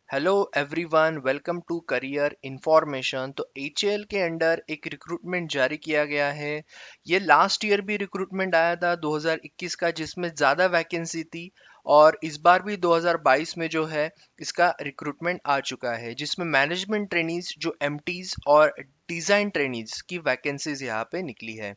Hello everyone, welcome to career information. तो HAL के under एक रिक्रूटमेंट जारी किया गया है। ये लास्ट ईयर भी रिक्रूटमेंट आया था 2021 का, जिसमें ज़्यादा वैकेंसी थी। और इस बार भी 2022 में जो है इसका रिक्रूटमेंट आ चुका है, जिसमें मैनेजमेंट ट्रेनीज जो एमटीज और डिज़ाइन ट्रेनीज की वैकेंसीज यहाँ पे निकली है।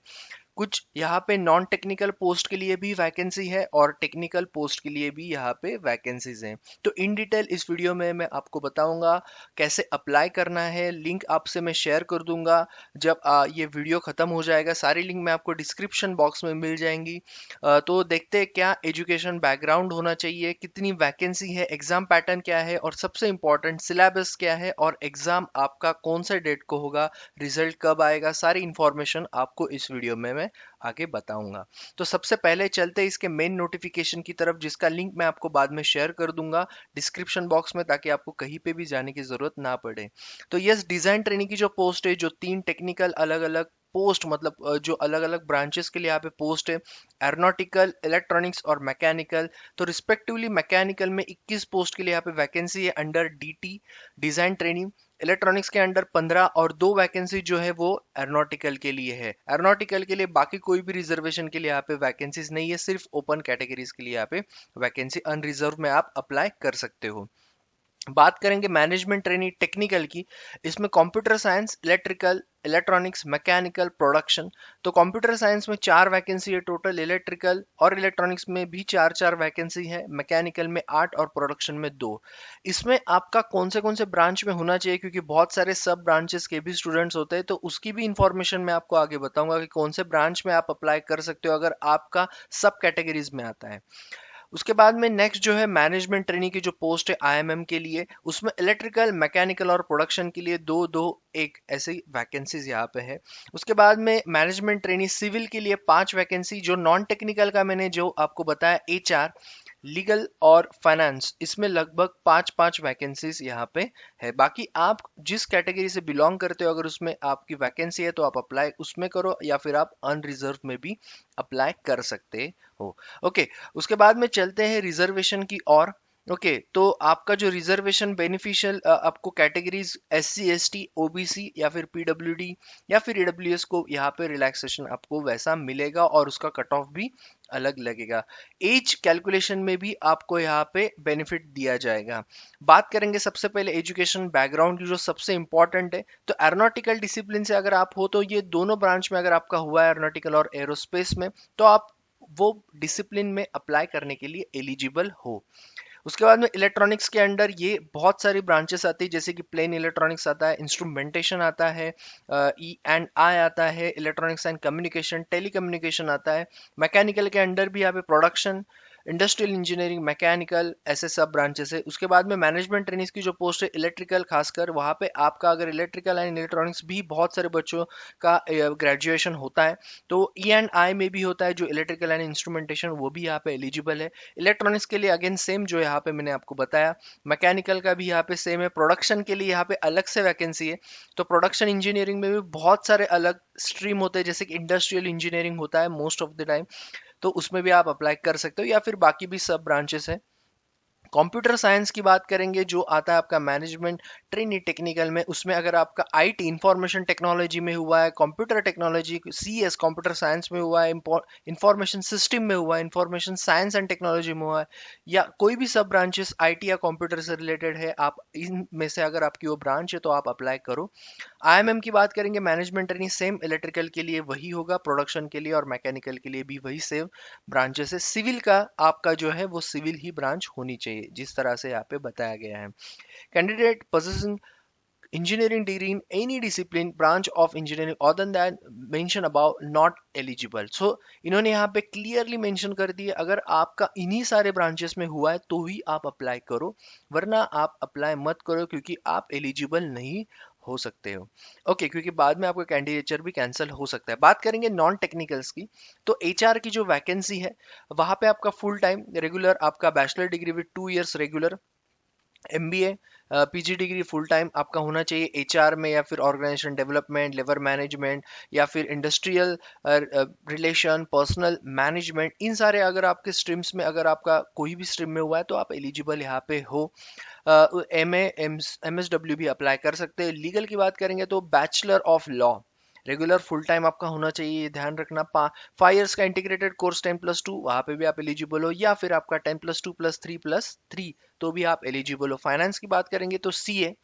कुछ यहाँ पे नॉन टेक्निकल पोस्ट के लिए भी वैकेंसी है और टेक्निकल पोस्ट के लिए भी यहाँ पे वैकेंसीज हैं। तो इन डिटेल इस वीडियो में मैं आपको बताऊंगा कैसे अप्लाई करना है। लिंक आपसे मैं शेयर कर दूंगा जब ये वीडियो खत्म हो जाएगा। सारी लिंक मैं आपको डिस्क्रिप्शन बॉक्स में मिल जाएंगी। तो देखते हैं क्या एजुकेशन बैकग्राउंड होना चाहिए, कितनी वैकेंसी है, एग्जाम पैटर्न क्या है और सबसे इंपॉर्टेंट सिलेबस क्या है और एग्जाम आपका कौन सा डेट को होगा, रिजल्ट कब आएगा। सारी इंफॉर्मेशन आपको इस वीडियो में मैं आगे बताऊंगा। तो सबसे पहले चलते इसके मेन नोटिफिकेशन की तरफ, जिसका लिंक मैं आपको बाद में शेयर कर दूंगा डिस्क्रिप्शन बॉक्स में, ताकि आपको कहीं पे भी जाने की जरूरत ना पड़े। तो यस, डिजाइन ट्रेनिंग की जो पोस्ट है, जो तीन टेक्निकल अलग अलग पोस्ट, मतलब जो अलग अलग ब्रांचेस के लिए यहाँ पे पोस्ट है, एरोनॉटिकल, इलेक्ट्रॉनिक्स और मैकेनिकल। तो रिस्पेक्टिवली मैकेनिकल में 21 पोस्ट के लिए यहाँ पे वैकेंसी है under DT, design training. Electronics के अंडर 15 और दो वैकेंसी जो है वो एरोनॉटिकल के लिए है। एरोनॉटिकल के लिए बाकी कोई भी रिजर्वेशन के लिए यहाँ पे वैकेंसीज नहीं है, सिर्फ ओपन कैटेगरीज के लिए यहाँ पे वैकेंसी, अनरिजर्व में आप अप्लाई कर सकते हो। बात करेंगे मैनेजमेंट ट्रेनिंग टेक्निकल की। इसमें computer science, electrical, electronics, mechanical, production. तो कंप्यूटर साइंस में 4 वैकेंसी है टोटल, इलेक्ट्रिकल और इलेक्ट्रॉनिक्स में भी 4 4 वैकेंसी है, मैकेनिकल में 8 और प्रोडक्शन में 2। इसमें आपका कौन से ब्रांच में होना चाहिए, क्योंकि बहुत सारे सब ब्रांचेस के भी स्टूडेंट्स होते हैं, तो उसकी भी इंफॉर्मेशन मैं आपको आगे बताऊंगा कि कौन से ब्रांच में आप अप्लाई कर सकते हो अगर आपका सब कैटेगरीज में आता है। उसके बाद में नेक्स्ट जो है मैनेजमेंट ट्रेनिंग की जो पोस्ट है आईएमएम के लिए, उसमें इलेक्ट्रिकल, मैकेनिकल और प्रोडक्शन के लिए दो दो एक ऐसी वैकेंसीज यहाँ पे है। उसके बाद में मैनेजमेंट ट्रेनिंग सिविल के लिए 5 वैकेंसी, जो नॉन टेक्निकल का मैंने जो आपको बताया एचआर, लीगल और फाइनेंस, इसमें लगभग 5 5 वैकेंसीज यहाँ पे है। बाकी आप जिस कैटेगरी से बिलोंग करते हो, अगर उसमें आपकी वैकेंसी है तो आप अप्लाई उसमें करो, या फिर आप अनरिजर्व में भी अप्लाई कर सकते हो। ओके, उसके बाद में चलते हैं रिजर्वेशन की ओर। ओके, तो आपका जो रिजर्वेशन बेनिफिशियल आपको categories S C S T OBC या फिर पीडब्ल्यूडी या फिर ईडब्ल्यूएस को यहाँ पे रिलैक्सेशन आपको वैसा मिलेगा और उसका कट ऑफ भी अलग लगेगा। एज कैलकुलेशन में भी आपको यहाँ पे बेनिफिट दिया जाएगा। बात करेंगे सबसे पहले एजुकेशन बैकग्राउंड की, जो सबसे इंपॉर्टेंट है। तो एरोनॉटिकल डिसिप्लिन से अगर आप हो, तो ये दोनों ब्रांच में अगर आपका हुआ है एरोनॉटिकल और एरोस्पेस में, तो आप वो डिसिप्लिन में अप्लाई करने के लिए एलिजिबल हो। उसके बाद में इलेक्ट्रॉनिक्स के अंडर ये बहुत सारी ब्रांचेस आती है, जैसे कि प्लेन इलेक्ट्रॉनिक्स आता है, इंस्ट्रूमेंटेशन आता है, ई एंड आई आता है, electronics and communication, telecommunication आता है। मैकेनिकल के अंडर भी यहाँ पे प्रोडक्शन, इंडस्ट्रियल इंजीनियरिंग, मैकेनिकल, ऐसे सब ब्रांचेस है। उसके बाद में मैनेजमेंट ट्रेनिंग्स की जो पोस्ट है इलेक्ट्रिकल, खासकर वहाँ पे आपका अगर इलेक्ट्रिकल एंड इलेक्ट्रॉनिक्स भी बहुत सारे बच्चों का ग्रेजुएशन होता है, तो ई एंड आई में भी होता है जो इलेक्ट्रिकल एंड इंस्ट्रूमेंटेशन, वो भी यहाँ पे एलिजिबल है। इलेक्ट्रॉनिक्स के लिए अगेन सेम जो यहाँ पे मैंने आपको बताया। मैकेनिकल का भी यहाँ पे सेम है। प्रोडक्शन के लिए यहाँ पे अलग से वैकेंसी है। तो प्रोडक्शन इंजीनियरिंग में भी बहुत सारे अलग स्ट्रीम होते हैं, जैसे कि इंडस्ट्रियल इंजीनियरिंग होता है मोस्ट ऑफ द टाइम, तो उसमें भी आप अप्लाई कर सकते हो, या फिर बाकी भी सब ब्रांचेस हैं। कंप्यूटर साइंस की बात करेंगे, जो आता है आपका मैनेजमेंट ट्रेनी टेक्निकल में, उसमें अगर आपका आईटी इंफॉर्मेशन टेक्नोलॉजी में हुआ है, computer technology CS computer science में हुआ है, इंफॉर्मेशन सिस्टम में हुआ है, इंफॉर्मेशन साइंस एंड टेक्नोलॉजी में हुआ है, या कोई भी सब ब्रांचेस आईटी या कंप्यूटर से रिलेटेड है, आप इनमें से अगर आपकी वो ब्रांच है तो आप अप्लाई करो। आईएमएम की बात करेंगे, मैनेजमेंट ट्रेनिंग सेम इलेक्ट्रिकल के लिए वही होगा, प्रोडक्शन के लिए और मैकेनिकल के लिए भी वही सेम ब्रांचेस है। सिविल का आपका जो है वो सिविल ही ब्रांच होनी चाहिए, जिस तरह से यहाँ पे बताया गया है। Candidate position engineering degree in any discipline branch of engineering other than mention above not eligible। so इन्होंने यहाँ पे क्लियरली मेंशन कर दिया, अगर आपका इन्हीं सारे ब्रांचेस में हुआ है तो ही आप अप्लाई करो, वरना आप अप्लाई मत करो, क्योंकि आप एलिजिबल नहीं हो सकते हो। ओके, क्योंकि बाद में आपका कैंडिडेचर भी कैंसिल हो सकता है। बात करेंगे नॉन टेक्निकल्स की, तो एचआर की जो वैकेंसी है, वहां पे आपका फुल टाइम रेगुलर आपका bachelor degree with 2 years regular, MBA PG degree full time आपका होना चाहिए एचआर में, या फिर ऑर्गेनाइजेशन डेवलपमेंट, लेबर मैनेजमेंट, या फिर इंडस्ट्रियल रिलेशन, पर्सनल मैनेजमेंट, इन सारे अगर आपके स्ट्रीम्स में अगर आपका कोई भी स्ट्रीम में हुआ है तो आप एलिजिबल यहाँ पे हो। एम एस डब्ल्यू भी अप्लाई कर सकते हैं। लीगल की बात करेंगे तो bachelor of law regular full time आपका होना चाहिए, ये ध्यान रखना। 5 इयर्स का इंटीग्रेटेड कोर्स 10+2 वहाँ पे भी आप एलिजिबल हो, या फिर आपका 10+2+3+3 तो भी आप एलिजिबल हो। फाइनेंस की बात करेंगे तो CA,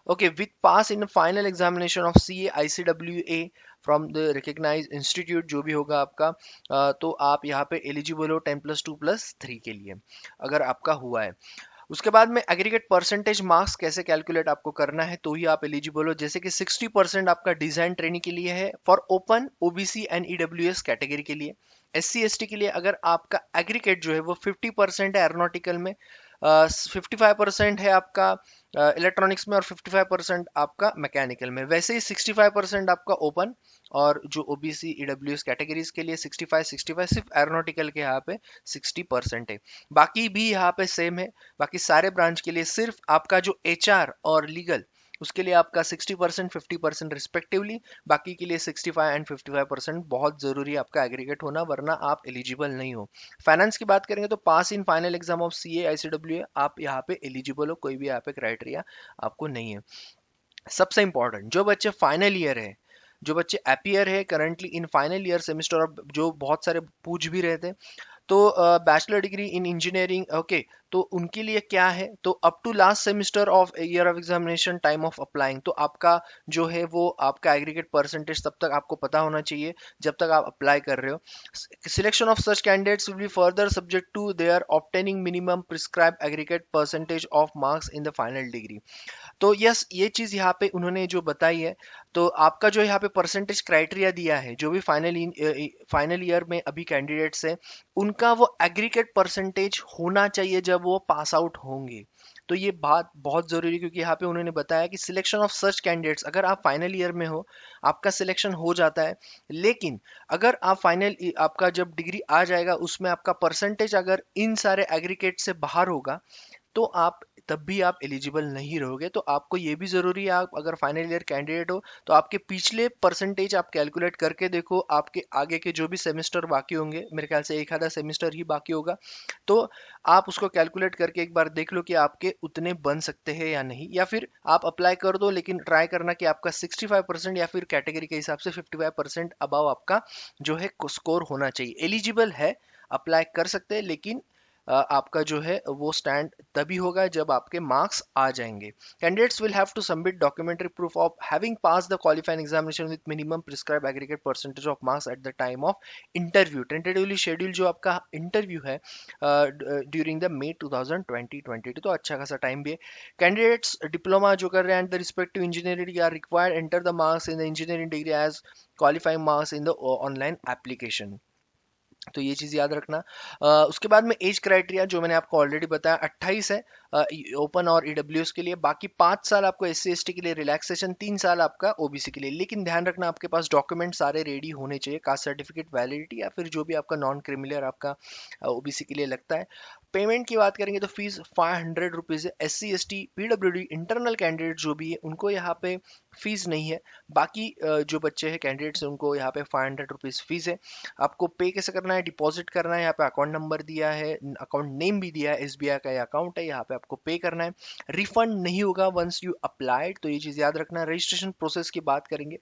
okay, with pass in final examination of CA ICWA from the recognise institute जो भी होगा आपका, तो आप यहाँ पे एलिजिबल हो 10+2+3 के लिए अगर आपका हुआ है। उसके बाद में एग्रीगेट परसेंटेज मार्क्स कैसे कैलकुलेट आपको करना है तो ही आप एलिजिबल हो। जैसे कि 60% आपका डिजाइन ट्रेनिंग के लिए है for open OBC and EWS category के लिए। SC ST के लिए अगर आपका एग्रीगेट जो है वो 50% है एरोनॉटिकल में, 55% है आपका इलेक्ट्रॉनिक्स में, और 55% आपका मैकेनिकल में। वैसे ही 65% आपका ओपन, और जो ओबीसी ईडब्ल्यूएस कैटेगरीज के लिए 65 सिर्फ एरोनॉटिकल के यहाँ पे 60% है। बाकी भी यहाँ पे सेम है। बाकी सारे ब्रांच के लिए सिर्फ आपका जो एचआर और लीगल उसके लिए आपका 60% 50% रिस्पेक्टिवली, बाकी के लिए 65 एंड 55% बहुत जरूरी है आपका एग्रीगेट होना, वरना आप एलिजिबल नहीं हो। फाइनेंस की बात करेंगे तो pass in final exam of CA ICWA आप यहाँ पे एलिजिबल हो, कोई भी यहाँ पे क्राइटेरिया आपको नहीं है। सबसे इंपॉर्टेंट, जो बच्चे फाइनल ईयर है, जो बच्चे एपियर है currently in final year semester, और जो बहुत सारे पूछ भी रहे थे, तो bachelor degree in engineering, okay, तो उनके लिए क्या है, तो up to last semester of year of examination time of applying, तो आपका जो है वो आपका एग्रीगेट परसेंटेज तब तक आपको पता होना चाहिए जब तक आप अप्लाई कर रहे हो। Selection of such candidates will be further subject to their obtaining minimum prescribe aggregate percentage of marks in the final degree. तो यस, ये चीज यहाँ पे उन्होंने जो बताई है, तो आपका जो यहाँ पे परसेंटेज क्राइटेरिया दिया है, जो भी फाइनल ईयर में अभी कैंडिडेट्स हैं उनका वो एग्रीगेट परसेंटेज होना चाहिए जब वो पास आउट होंगे। तो ये बात बहुत जरूरी है, क्योंकि यहाँ पे उन्होंने बताया कि सिलेक्शन ऑफ सर्च कैंडिडेट्स, अगर आप फाइनल ईयर में हो आपका सिलेक्शन हो जाता है, लेकिन अगर आप आपका जब डिग्री आ जाएगा उसमें आपका परसेंटेज अगर इन सारे एग्रीगेट से बाहर होगा तो आप तब भी आप एलिजिबल नहीं रहोगे। तो आपको ये भी जरूरी है, आप अगर फाइनल ईयर कैंडिडेट हो तो आपके पिछले परसेंटेज आप कैलकुलेट करके देखो, आपके आगे के जो भी सेमेस्टर बाकी होंगे, मेरे ख्याल से एक आधा सेमेस्टर ही बाकी होगा, तो आप उसको कैलकुलेट करके एक बार देख लो कि आपके उतने बन सकते हैं या नहीं, या फिर आप अप्लाई कर दो, लेकिन ट्राई करना कि आपका 65% या फिर कैटेगरी के हिसाब से 55% अबाव आपका जो है स्कोर होना चाहिए। एलिजिबल है, अप्लाई कर सकते हैं, लेकिन आपका जो है वो स्टैंड तभी होगा जब आपके मार्क्स आ जाएंगे। Candidates will have to submit documentary proof of having pass the qualifying examination with minimum prescribe aggregate percentage of marks at the time of interview. Tentatively schedule जो आपका इंटरव्यू है ड्यूरिंग द May 2022, तो अच्छा खासा time भी है। Candidates diploma जो कर रहे हैं and the respective engineering are required enter the marks in the engineering degree as qualifying marks in the online application. तो ये चीज याद रखना। उसके बाद में एज क्राइटेरिया जो मैंने आपको ऑलरेडी बताया 28 है ओपन और ईडब्ल्यूएस के लिए, बाकी 5 साल आपको SC ST के लिए रिलैक्सेशन, 3 साल आपका ओबीसी के लिए। लेकिन ध्यान रखना आपके पास डॉक्यूमेंट सारे रेडी होने चाहिए, कास्ट सर्टिफिकेट, वैलिडिटी, या फिर जो भी आपका नॉन क्रिमिनल आपका ओबीसी के लिए लगता है। पेमेंट की बात करेंगे तो फीस 500 रुपीज़ है। SC ST PWD internal candidate जो भी है उनको यहाँ पे फीस नहीं है। बाकी जो बच्चे हैं कैंडिडेट्स हैं उनको यहाँ पे 500 रुपीज़ फीस है। आपको पे कैसे करना है, डिपॉजिट करना है, यहाँ पे अकाउंट नंबर दिया है, अकाउंट नेम भी दिया है, SBI का ये अकाउंट है, यहाँ पे आपको पे करना है। रिफंड नहीं होगा वंस यू अप्लाइड, तो ये चीज़ याद रखना। रजिस्ट्रेशन प्रोसेस की बात करेंगे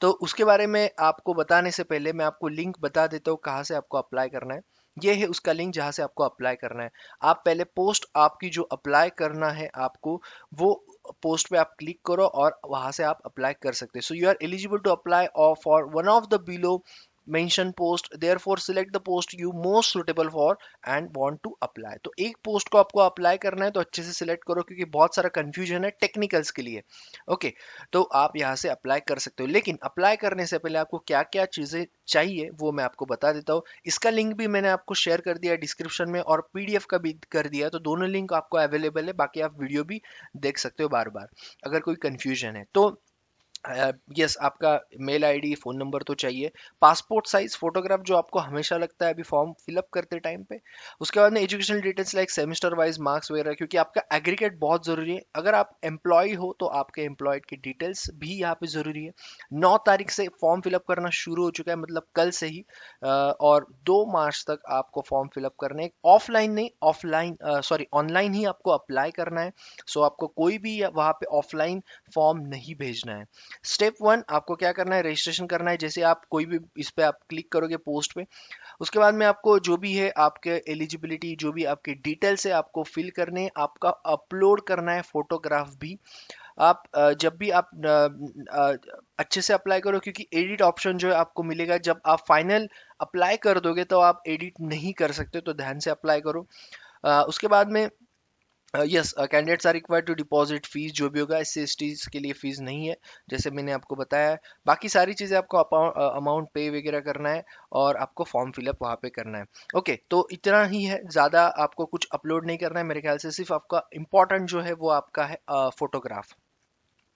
तो उसके बारे में आपको बताने से पहले मैं आपको लिंक बता देता हूँ कहाँ से आपको अप्लाई करना है। ये है उसका लिंक जहाँ से आपको अप्लाई करना है। आप पहले पोस्ट आपकी जो अप्लाई करना है आपको, वो पोस्ट पे आप क्लिक करो और वहां से आप अप्लाई कर सकते हैं। So you are eligible to apply for one of the below mention post, therefore select the post you most suitable for and want to apply. तो एक पोस्ट को आपको अप्लाई करना है तो अच्छे से सिलेक्ट करो, क्योंकि बहुत सारा कंफ्यूजन है टेक्निकल्स के लिए। ओके, तो आप यहाँ से अप्लाई कर सकते हो, लेकिन अप्लाई करने से पहले आपको क्या क्या चीजें चाहिए वो मैं आपको बता देता हूँ। इसका लिंक भी मैंने आपको शेयर कर दिया डिस्क्रिप्शन में, और PDF का भी कर दिया, तो दोनों लिंक आपको अवेलेबल है। बाकी आप वीडियो भी देख सकते हो बार बार अगर कोई कंफ्यूजन है तो। यस, आपका मेल आईडी, फोन नंबर तो चाहिए। पासपोर्ट साइज फोटोग्राफ जो आपको हमेशा लगता है अभी फॉर्म फिलअप करते टाइम पे। उसके बाद में educational details like semester wise marks वगैरह, क्योंकि आपका एग्रीगेट बहुत जरूरी है। अगर आप एम्प्लॉय हो तो आपके एम्प्लॉयड की डिटेल्स भी यहाँ पे जरूरी है। 9 तारीख से फॉर्म फिलअप करना शुरू हो चुका है, मतलब कल से ही। और 2 मार्च तक आपको फॉर्म फिलअप करने हैं। ऑफलाइन नहीं, ऑफलाइन सॉरी ऑनलाइन ही आपको अप्लाई करना है। सो आपको कोई भी वहाँ पे ऑफलाइन फॉर्म नहीं भेजना है। स्टेप 1, आपको क्या करना है, रजिस्ट्रेशन करना है। जैसे आप कोई भी इस पे आप क्लिक करोगे पोस्ट पे, उसके बाद में आपको जो भी है आपके एलिजिबिलिटी, जो भी आपके डिटेल्स है आपको फिल करने हैं, आपका अपलोड करना है फोटोग्राफ भी। आप जब भी आप अच्छे से अप्लाई करो, क्योंकि एडिट ऑप्शन जो है आपको मिलेगा जब आप फाइनल अप्लाई कर दोगे, तो आप एडिट नहीं कर सकते, तो ध्यान से अप्लाई करो। उसके बाद में yes, candidates are required to deposit fees, जो भी होगा। एससी एसटीज के लिए फीस नहीं है, जैसे मैंने आपको बताया है। बाकी सारी चीज़ें आपको अमाउंट पे वगैरह करना है, और आपको फॉर्म फिलअप वहाँ पे करना है। ओके, तो इतना ही है, ज़्यादा आपको कुछ अपलोड नहीं करना है मेरे ख्याल से। सिर्फ आपका इम्पोर्टेंट जो है वो आपका है फोटोग्राफ।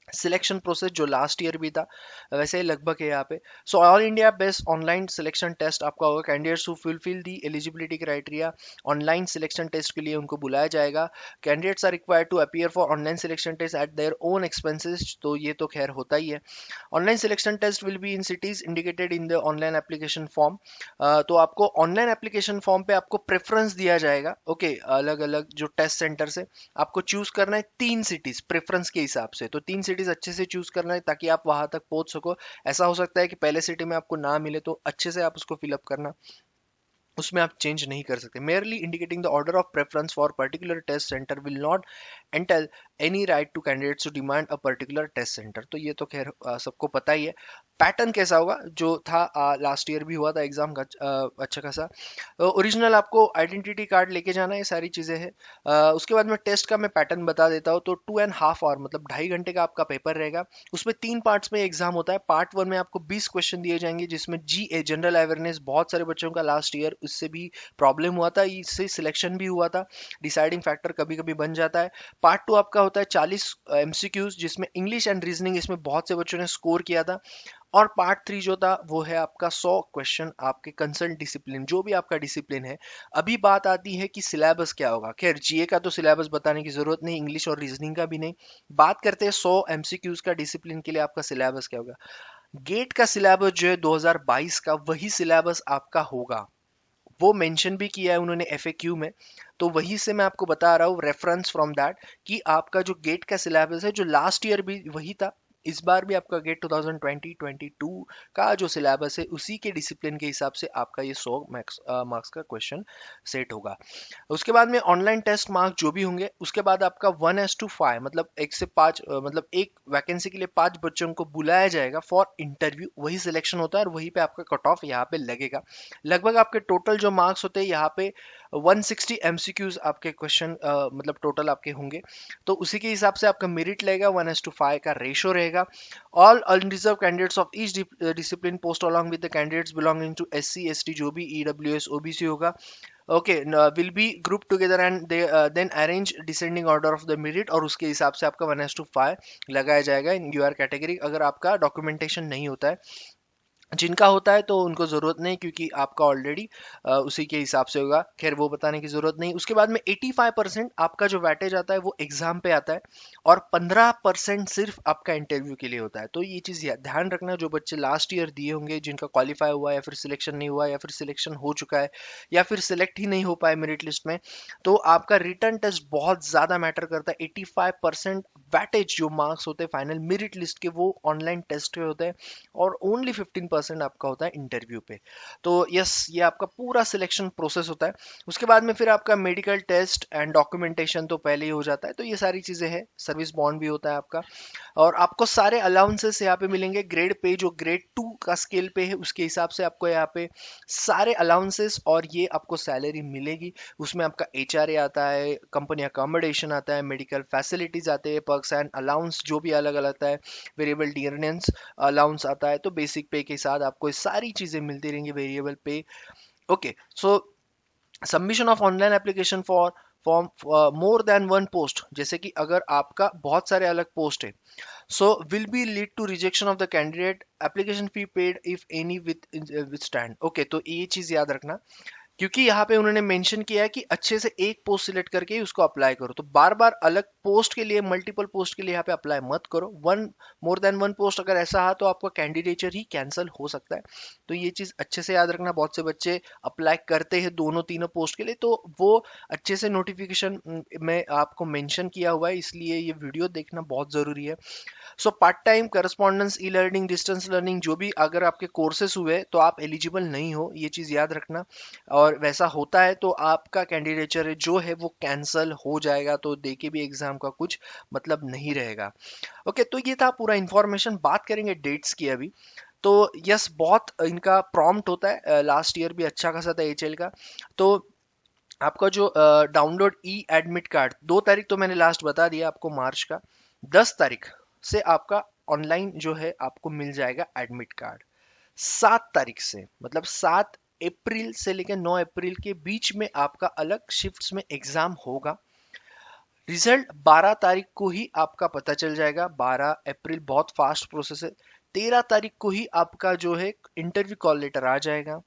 सिलेक्शन प्रोसेस जो लास्ट ईयर भी था वैसे ही लगभग है यहाँ पे। So all India based online selection test आपका होगा। Candidates who fulfil the eligibility criteria, online selection test के लिए उनको बुलाया जाएगा। Candidates are required to appear for online selection test at their own expenses, तो ये तो खैर होता ही है। Online selection test will be in cities indicated in the online application form. तो आपको ऑनलाइन एप्लीकेशन फॉर्म पे आपको प्रेफरेंस दिया जाएगा। ओके, अलग अलग जो टेस्ट सेंटर से आपको चूज करना है 3 सिटीज प्रेफरेंस के हिसाब से। तो 3 सिटीज अच्छे से चूज करना है ताकि आप वहां तक पहुंच सको। ऐसा हो सकता है कि पहले सिटी में आपको ना मिले, तो अच्छे से आप उसको फिलअप करना, उसमें आप चेंज नहीं कर सकते। Merely indicating the order of preference for particular test centre will not entail any right to candidates to demand a particular test centre. तो ये तो खैर सबको पता ही है। पैटर्न कैसा होगा, जो था लास्ट ईयर भी हुआ था एग्जाम का, अच्छा खासा। ओरिजिनल आपको आइडेंटिटी कार्ड लेके जाना है, ये सारी चीज़ें हैं। उसके बाद में टेस्ट का मैं पैटर्न बता देता हूँ। तो 2.5 आवर मतलब 2.5 घंटे का आपका पेपर रहेगा। उसमें 3 पार्ट्स में एग्जाम होता है। पार्ट 1 में आपको 20 क्वेश्चन दिए जाएंगे, जिसमें जी ए जनरल अवेयरनेस, बहुत सारे बच्चों का लास्ट ईयर इससे भी प्रॉब्लम हुआ था, इससे सिलेक्शन भी हुआ था, डिसाइडिंग फैक्टर कभी कभी बन जाता है। पार्ट 2 आपका होता है 40 एमसीक्यूज, जिसमें इंग्लिश एंड रीजनिंग इसमें बहुत से बच्चों ने स्कोर किया था। और पार्ट 3 जो था वो है आपका 100 क्वेश्चन आपके कंसर्न डिसिप्लिन, जो भी आपका डिसिप्लिन है। अभी बात आती है कि सिलेबस क्या होगा। खैर जीए का तो सिलेबस बताने की जरूरत नहीं, इंग्लिश और रीजनिंग का भी नहीं। बात करते हैं 100 एमसीक्यूज का डिसिप्लिन के लिए आपका सिलेबस क्या होगा। गेट का सिलेबस जो है 2022 का, वही सिलेबस आपका होगा। वो मेंशन भी किया है उन्होंने एफएक्यू में। तो वही से मैं आपको बता रहा हूँ, रेफरेंस फ्रॉम दैट, कि आपका जो गेट का सिलेबस है, जो लास्ट ईयर भी वही था, इस बार भी आपका गेट 2020-22 का जो सिलेबस है, उसी के डिसिप्लिन के हिसाब से आपका ये 100 मार्क्स का क्वेश्चन सेट होगा। उसके बाद में ऑनलाइन टेस्ट मार्क जो भी होंगे, उसके बाद आपका 1:5 मतलब 1 से 5, मतलब एक वैकेंसी के लिए 5 बच्चों को बुलाया जाएगा फॉर इंटरव्यू। वही सिलेक्शन होता है और वहीं पे आपका कट ऑफ यहाँ पे लगेगा। लगभग आपके टोटल जो मार्क्स होते हैं यहाँ पे 160 एमसीक्यूज आपके क्वेश्चन, मतलब टोटल आपके होंगे। तो उसी के हिसाब से आपका मेरिट लगेगा, 1:5 का रेशो रहेगा। All unreserved candidates of each discipline post along with the candidates belonging to SC ST, जो भी ईडब्ल्यूएस ओबीसी होगा, okay, will be group together and they then arrange descending order of the merit, और उसके हिसाब से आपका 1:5 लगाया जाएगा इन यूआर कैटेगरी, अगर आपका डॉक्यूमेंटेशन नहीं होता है। जिनका होता है तो उनको ज़रूरत नहीं, क्योंकि आपका ऑलरेडी उसी के हिसाब से होगा। खैर वो बताने की ज़रूरत नहीं। उसके बाद में 85% आपका जो वेटेज आता है वो एग्जाम पे आता है, और 15% सिर्फ आपका इंटरव्यू के लिए होता है। तो ये चीज़ ध्यान रखना, जो बच्चे लास्ट ईयर दिए होंगे, जिनका क्वालिफाई हुआ, या फिर सिलेक्शन नहीं हुआ, या फिर सिलेक्शन हो चुका है, या फिर सिलेक्ट ही नहीं हो पाए मेरिट लिस्ट में, तो आपका रिटर्न टेस्ट बहुत ज़्यादा मैटर करता है। 85% वेटेज जो मार्क्स होते हैं फाइनल मेरिट लिस्ट के, वो ऑनलाइन टेस्ट के होते हैं, और ओनली 15% आपका होता है इंटरव्यू पे। तो यस, ये आपका पूरा सिलेक्शन प्रोसेस होता है। उसके बाद में फिर आपका मेडिकल टेस्ट एंड डॉक्यूमेंटेशन तो पहले ही हो जाता है। तो ये सारी चीज़ें हैं, सर्विस बॉन्ड भी होता है आपका, और आपको सारे अलाउंसेस यहाँ पे मिलेंगे। ग्रेड पे जो ग्रेड 2 का स्केल पे है, उसके हिसाब से आपको यहाँ पे सारे अलाउंसेस और ये आपको सैलरी मिलेगी। उसमें आपका एचआरए आता है, कंपनी अकोमोडेशन आता है, मेडिकल फैसिलिटीज आते हैं, पर्क्स एंड अलाउंस जो भी अलग अलग आता है, वेरिएबल डियरनेंस अलाउंस आता है। तो बेसिक पे के साथ आपको ये सारी चीज़ें मिलती रहेंगी, वेरिएबल पे। Okay, so submission of online application for for more than one post, जैसे कि अगर आपका बहुत सारे अलग पोस्ट है, so will be lead to rejection of the candidate, application fee paid if any withstand. Okay, तो ये चीज याद रखना, क्योंकि यहाँ पे उन्होंने मेंशन किया है कि अच्छे से एक पोस्ट सिलेक्ट करके ही उसको अप्लाई करो, तो बार बार अलग पोस्ट के लिए, मल्टीपल पोस्ट के लिए यहाँ पे अप्लाई मत करो। One more than one post अगर ऐसा है तो आपका कैंडिडेचर ही कैंसिल हो सकता है। तो ये चीज अच्छे से याद रखना। बहुत से बच्चे अप्लाई करते हैं दोनों तीनों पोस्ट के लिए, तो वो अच्छे से नोटिफिकेशन में आपको मेंशन किया हुआ है, इसलिए ये वीडियो देखना बहुत जरूरी है। So part time, correspondence, e learning, distance learning, जो भी अगर आपके कोर्सेस हुए तो आप एलिजिबल नहीं हो, ये चीज़ याद रखना। और वैसा होता है तो आपका कैंडिडेचर जो है वो कैंसल हो जाएगा, तो दे के भी एग्जाम का कुछ मतलब नहीं रहेगा। ओके, तो ये था पूरा इंफॉर्मेशन। बात करेंगे डेट्स की अभी। तो यस, बहुत इनका प्रॉम्प्ट होता है, लास्ट ईयर भी अच्छा खासा था एचएल का। तो आपका जो डाउनलोड ई एडमिट कार्ड, 2 तारीख तो मैंने लास्ट बता दिया आपको मार्च का, 10 तारीख से आपका ऑनलाइन जो है आपको मिल जाएगा एडमिट कार्ड। 7 तारीख से, मतलब 7 अप्रैल से लेकर 9 अप्रैल के बीच में आपका अलग शिफ्ट्स में एग्जाम होगा। रिजल्ट 12 तारीख को ही आपका पता चल जाएगा। 12 अप्रैल बहुत फास्ट प्रोसेस है। 13 तारीख को ही आपका जो है इंटरव्यू कॉल लेटर आ जाएगा।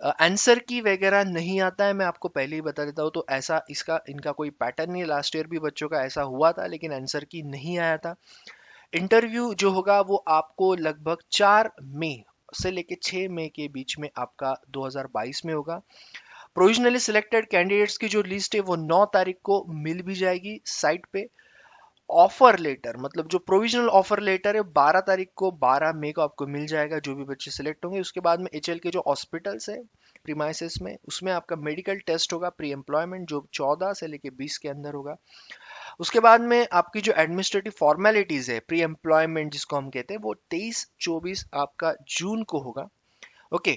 आंसर की वगैरह नहीं आता है, मैं आपको पहले ही बता देता हूँ। तो ऐसा इसका इनका कोई पैटर्न नहीं है, लास्ट ईयर भी बच्चों का ऐसा हुआ था लेकिन आंसर की नहीं आया था। इंटरव्यू जो होगा वो आपको लगभग 4 मई से लेके 6 मई के बीच में आपका 2022 में होगा। प्रोविजनली सिलेक्टेड कैंडिडेट्स की जो लिस्ट है वो 9 तारीख को मिल भी जाएगी साइट पे। ऑफर लेटर, मतलब जो प्रोविजनल ऑफर लेटर है, 12 तारीख को, 12 मई को आपको मिल जाएगा जो भी बच्चे सिलेक्ट होंगे। उसके बाद में एचएल के जो हॉस्पिटल्स है प्रीमाइसिस में, उसमें आपका मेडिकल टेस्ट होगा प्री एम्प्लॉयमेंट, जो 14 से लेके 20 के अंदर होगा। उसके बाद में आपकी जो एडमिनिस्ट्रेटिव फॉर्मेलिटीज है प्री एम्प्लॉयमेंट जिसको हम कहते हैं, वो 23-24 आपका जून को होगा। ओके,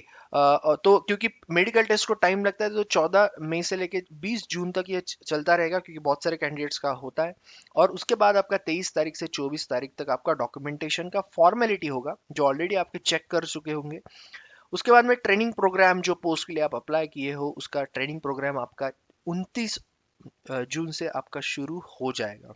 तो क्योंकि मेडिकल टेस्ट को टाइम लगता है तो 14 मई से लेके 20 जून तक ये चलता रहेगा, क्योंकि बहुत सारे कैंडिडेट्स का होता है। और उसके बाद आपका 23 तारीख से 24 तारीख तक आपका डॉक्यूमेंटेशन का फॉर्मेलिटी होगा, जो ऑलरेडी आपके चेक कर चुके होंगे। उसके बाद में ट्रेनिंग प्रोग्राम, जो पोस्ट के लिए आप अप्लाई किए हो उसका ट्रेनिंग प्रोग्राम आपका 29 जून से आपका शुरू हो जाएगा।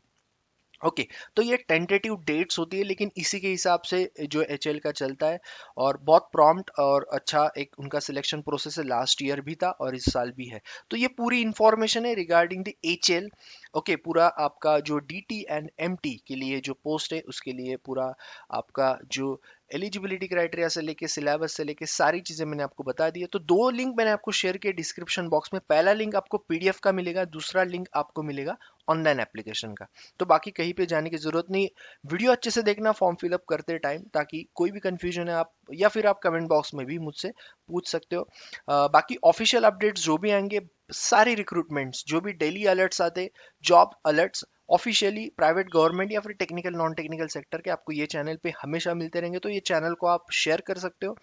ओके, तो ये टेंटेटिव डेट्स होती है, लेकिन इसी के हिसाब से जो एचएल का चलता है। और बहुत प्रॉम्प्ट और अच्छा एक उनका सिलेक्शन प्रोसेस है, लास्ट ईयर भी था और इस साल भी है। तो ये पूरी इंफॉर्मेशन है रिगार्डिंग द एचएल। ओके, पूरा आपका जो डीटी एंड एमटी के लिए जो पोस्ट है उसके लिए पूरा आपका जो एलिजिबिलिटी क्राइटेरिया से लेके सिलेबस से लेके सारी चीजें मैंने आपको बता दी है। तो 2 लिंक मैंने आपको शेयर किए डिस्क्रिप्शन बॉक्स में। पहला लिंक आपको पीडीएफ का मिलेगा, दूसरा लिंक आपको मिलेगा ऑनलाइन एप्लीकेशन का। तो बाकी कहीं पे जाने की जरूरत नहीं। वीडियो अच्छे से देखना फॉर्म फिलअप करते टाइम, ताकि कोई भी कंफ्यूजन है आप, या फिर आप कमेंट बॉक्स में भी मुझसे पूछ सकते हो। बाकी ऑफिशियल अपडेट्स जो भी आएंगे, सारी रिक्रूटमेंट्स जो भी डेली अलर्ट्स आते, job alerts officially private, government या फिर टेक्निकल नॉन टेक्निकल सेक्टर के, आपको ये चैनल पे हमेशा मिलते रहेंगे। तो ये चैनल को आप शेयर कर सकते हो,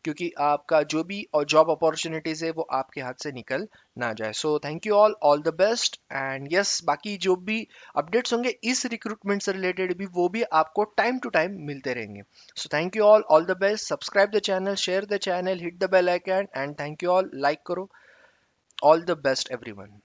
क्योंकि आपका जो भी और जॉब अपॉर्चुनिटीज है वो आपके हाथ से निकल ना जाए। सो thank you all the best. And yes, बाकी जो भी अपडेट्स होंगे इस रिक्रूटमेंट से रिलेटेड भी, वो भी आपको टाइम टू टाइम मिलते रहेंगे। So thank you all the best. Subscribe the channel, share the channel, hit the bell icon, and thank you all, like करो। All the best everyone.